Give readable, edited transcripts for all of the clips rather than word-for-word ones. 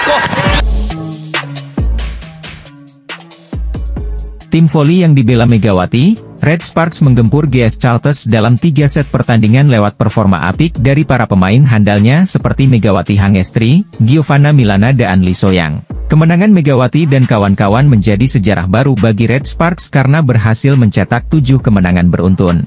go! Tim voli yang dibela Megawati, Red Sparks menggempur GS Chalters dalam 3 set pertandingan lewat performa apik dari para pemain handalnya seperti Megawati Hangestri, Giovanna Milana dan Lee Soyang. Kemenangan Megawati dan kawan-kawan menjadi sejarah baru bagi Red Sparks karena berhasil mencetak 7 kemenangan beruntun.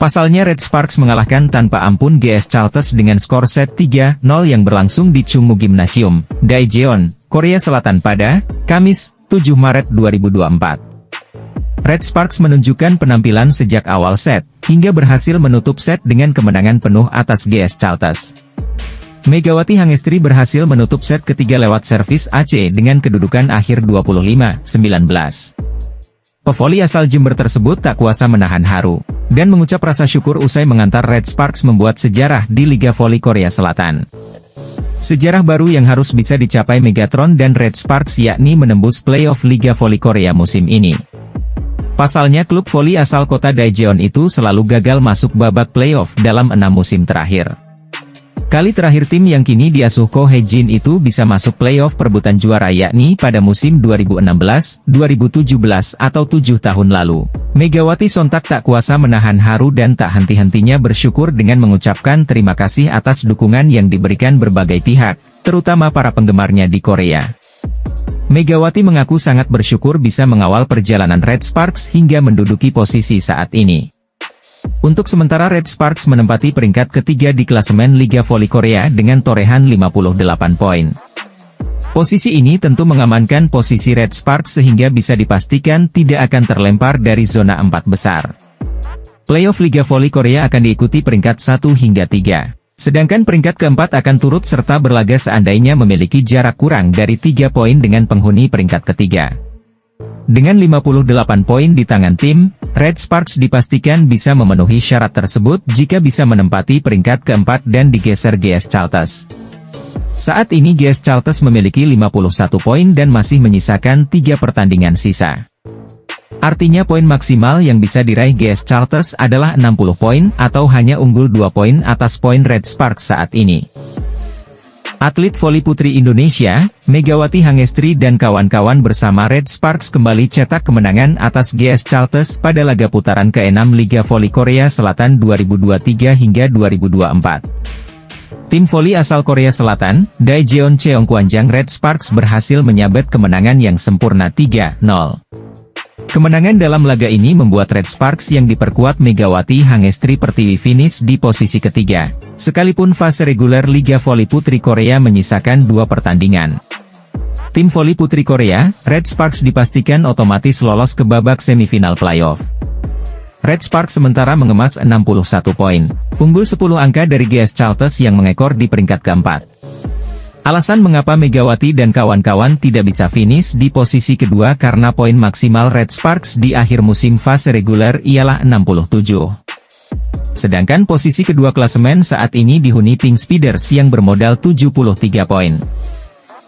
Pasalnya Red Sparks mengalahkan tanpa ampun GS Chalters dengan skor set 3-0 yang berlangsung di Chungmu Gymnasium, Daejeon, Korea Selatan pada Kamis, 7 Maret 2024. Red Sparks menunjukkan penampilan sejak awal set, hingga berhasil menutup set dengan kemenangan penuh atas GS Chalters. Megawati Hangestri berhasil menutup set ketiga lewat servis AC dengan kedudukan akhir 25-19. Pevoli asal Jember tersebut tak kuasa menahan haru, dan mengucap rasa syukur usai mengantar Red Sparks membuat sejarah di Liga Voli Korea Selatan. Sejarah baru yang harus bisa dicapai Megatron dan Red Sparks yakni menembus playoff Liga Voli Korea musim ini. Pasalnya klub voli asal kota Daejeon itu selalu gagal masuk babak playoff dalam 6 musim terakhir. Kali terakhir tim yang kini diasuh Ko Hae-jin itu bisa masuk playoff perebutan juara yakni pada musim 2016, 2017 atau 7 tahun lalu. Megawati sontak tak kuasa menahan haru dan tak henti-hentinya bersyukur dengan mengucapkan terima kasih atas dukungan yang diberikan berbagai pihak, terutama para penggemarnya di Korea. Megawati mengaku sangat bersyukur bisa mengawal perjalanan Red Sparks hingga menduduki posisi saat ini. Untuk sementara Red Sparks menempati peringkat ketiga di klasemen Liga Voli Korea dengan torehan 58 poin. Posisi ini tentu mengamankan posisi Red Sparks sehingga bisa dipastikan tidak akan terlempar dari zona 4 besar. Playoff Liga Voli Korea akan diikuti peringkat 1 hingga 3. Sedangkan peringkat keempat akan turut serta berlaga seandainya memiliki jarak kurang dari 3 poin dengan penghuni peringkat ketiga. Dengan 58 poin di tangan tim, Red Sparks dipastikan bisa memenuhi syarat tersebut jika bisa menempati peringkat keempat dan digeser GS Chalters. Saat ini GS Chalters memiliki 51 poin dan masih menyisakan 3 pertandingan sisa. Artinya poin maksimal yang bisa diraih GS Chalters adalah 60 poin atau hanya unggul 2 poin atas poin Red Sparks saat ini. Atlet voli putri Indonesia, Megawati Hangestri dan kawan-kawan bersama Red Sparks kembali cetak kemenangan atas GS Chalters pada laga putaran ke-6 Liga Voli Korea Selatan 2023 hingga 2024. Tim voli asal Korea Selatan, Daejeon Cheongkwanjang Red Sparks berhasil menyabet kemenangan yang sempurna 3-0. Kemenangan dalam laga ini membuat Red Sparks yang diperkuat Megawati Hangestri Pertiwi finish di posisi ketiga, sekalipun fase reguler Liga Voli Putri Korea menyisakan 2 pertandingan. Tim voli putri Korea, Red Sparks dipastikan otomatis lolos ke babak semifinal playoff. Red Sparks sementara mengemas 61 poin, unggul 10 angka dari GS Chalters yang mengekor di peringkat keempat. Alasan mengapa Megawati dan kawan-kawan tidak bisa finish di posisi kedua karena poin maksimal Red Sparks di akhir musim fase reguler ialah 67. Sedangkan posisi kedua klasemen saat ini dihuni Pink Speeders yang bermodal 73 poin.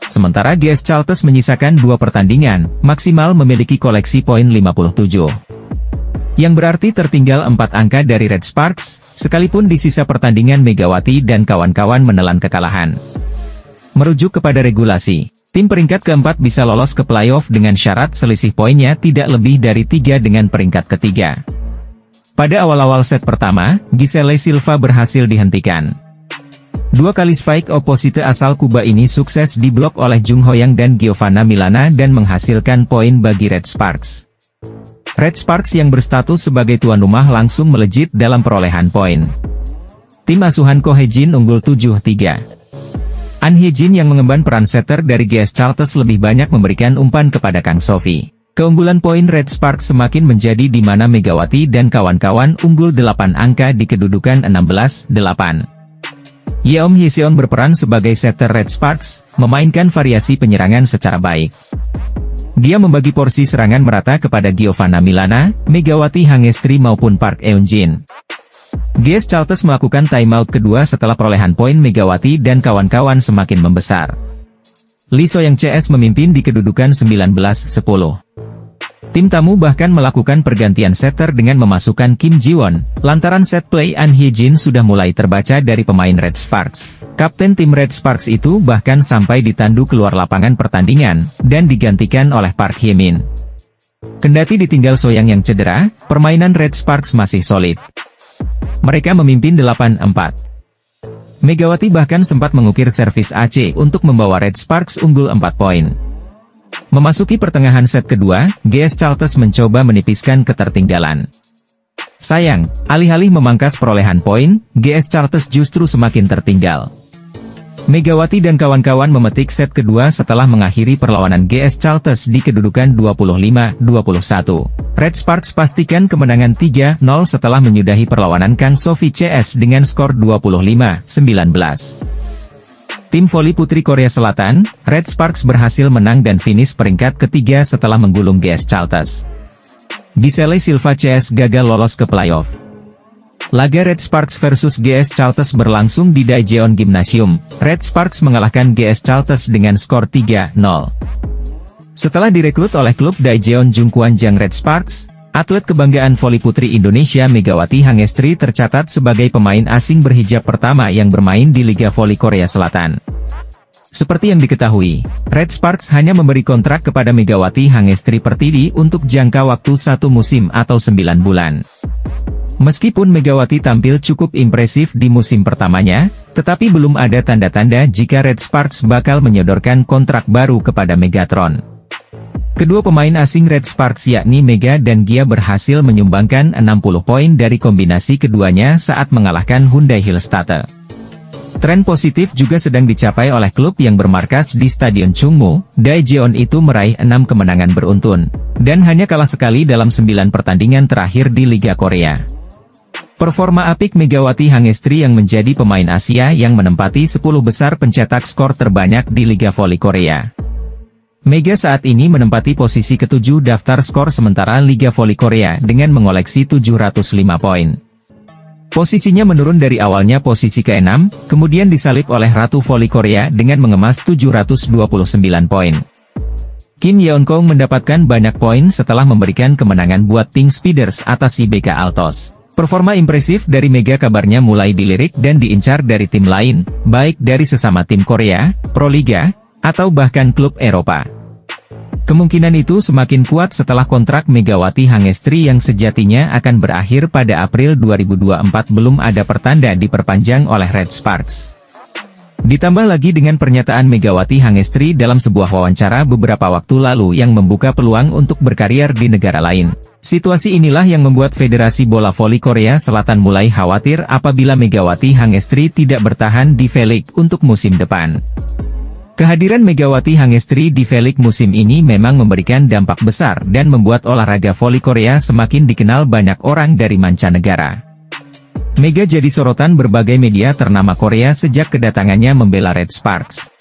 Sementara GS Chalters menyisakan 2 pertandingan, maksimal memiliki koleksi poin 57. Yang berarti tertinggal 4 angka dari Red Sparks, sekalipun di sisa pertandingan Megawati dan kawan-kawan menelan kekalahan. Merujuk kepada regulasi, tim peringkat keempat bisa lolos ke playoff dengan syarat selisih poinnya tidak lebih dari 3 dengan peringkat ketiga. Pada awal-awal set pertama, Giselle Silva berhasil dihentikan. 2 kali spike opposite asal Kuba ini sukses diblok oleh Jung Hoyang dan Giovanna Milana dan menghasilkan poin bagi Red Sparks. Red Sparks yang berstatus sebagai tuan rumah langsung melejit dalam perolehan poin. Tim asuhan Ko Hae-jin unggul 7-3. An Hye-jin yang mengemban peran setter dari GS Chalters lebih banyak memberikan umpan kepada Kang Sofi. Keunggulan poin Red Sparks semakin menjadi di mana Megawati dan kawan-kawan unggul 8 angka di kedudukan 16-8. Yeom Hye-seon berperan sebagai setter Red Sparks, memainkan variasi penyerangan secara baik. Dia membagi porsi serangan merata kepada Giovanna Milana, Megawati Hangestri maupun Park Eun-jin. GS Chalters melakukan timeout kedua setelah perolehan poin Megawati dan kawan-kawan semakin membesar. Lee Soyang CS memimpin di kedudukan 19-10. Tim tamu bahkan melakukan pergantian setter dengan memasukkan Kim Ji-won, lantaran set play An Hye-jin sudah mulai terbaca dari pemain Red Sparks. Kapten tim Red Sparks itu bahkan sampai ditandu keluar lapangan pertandingan, dan digantikan oleh Park Hye-min. Kendati ditinggal Soyang yang cedera, permainan Red Sparks masih solid. Mereka memimpin 8-4. Megawati bahkan sempat mengukir servis AC untuk membawa Red Sparks unggul 4 poin. Memasuki pertengahan set kedua, GS Chalters mencoba menipiskan ketertinggalan. Sayang, alih-alih memangkas perolehan poin, GS Chalters justru semakin tertinggal. Megawati dan kawan-kawan memetik set kedua setelah mengakhiri perlawanan GS Chalters di kedudukan 25-21. Red Sparks pastikan kemenangan 3-0 setelah menyudahi perlawanan Kang Sophie CS dengan skor 25-19. Tim voli putri Korea Selatan, Red Sparks berhasil menang dan finish peringkat ketiga setelah menggulung GS Chalters. Giselle Silva CS gagal lolos ke playoff. Laga Red Sparks versus GS Chalters berlangsung di Daejeon Gymnasium. Red Sparks mengalahkan GS Chalters dengan skor 3-0. Setelah direkrut oleh klub Daejeon Jungkwanjang Red Sparks, atlet kebanggaan voli putri Indonesia Megawati Hangestri tercatat sebagai pemain asing berhijab pertama yang bermain di Liga Voli Korea Selatan. Seperti yang diketahui, Red Sparks hanya memberi kontrak kepada Megawati Hangestri Pertiwi untuk jangka waktu 1 musim atau 9 bulan. Meskipun Megawati tampil cukup impresif di musim pertamanya, tetapi belum ada tanda-tanda jika Red Sparks bakal menyodorkan kontrak baru kepada Megatron. Kedua pemain asing Red Sparks yakni Mega dan Gia berhasil menyumbangkan 60 poin dari kombinasi keduanya saat mengalahkan Hyundai Hillstatte. Tren positif juga sedang dicapai oleh klub yang bermarkas di Stadion Chungmu. Daejeon itu meraih 6 kemenangan beruntun, dan hanya kalah sekali dalam 9 pertandingan terakhir di Liga Korea. Performa apik Megawati Hangestri yang menjadi pemain Asia yang menempati 10 besar pencetak skor terbanyak di Liga Voli Korea. Mega saat ini menempati posisi ke-7 daftar skor sementara Liga Voli Korea dengan mengoleksi 705 poin. Posisinya menurun dari awalnya posisi ke-6, kemudian disalip oleh Ratu Voli Korea dengan mengemas 729 poin. Kim Yeon-kong mendapatkan banyak poin setelah memberikan kemenangan buat Pink Speeders atas IBK Altos. Performa impresif dari Mega kabarnya mulai dilirik dan diincar dari tim lain, baik dari sesama tim Korea, Proliga, atau bahkan klub Eropa. Kemungkinan itu semakin kuat setelah kontrak Megawati Hangestri yang sejatinya akan berakhir pada April 2024 belum ada pertanda diperpanjang oleh Red Sparks. Ditambah lagi dengan pernyataan Megawati Hangestri dalam sebuah wawancara beberapa waktu lalu yang membuka peluang untuk berkarier di negara lain. Situasi inilah yang membuat Federasi Bola Voli Korea Selatan mulai khawatir apabila Megawati Hangestri tidak bertahan di V-League untuk musim depan. Kehadiran Megawati Hangestri di V-League musim ini memang memberikan dampak besar dan membuat olahraga voli Korea semakin dikenal banyak orang dari mancanegara. Mega jadi sorotan berbagai media ternama Korea sejak kedatangannya membela Red Sparks.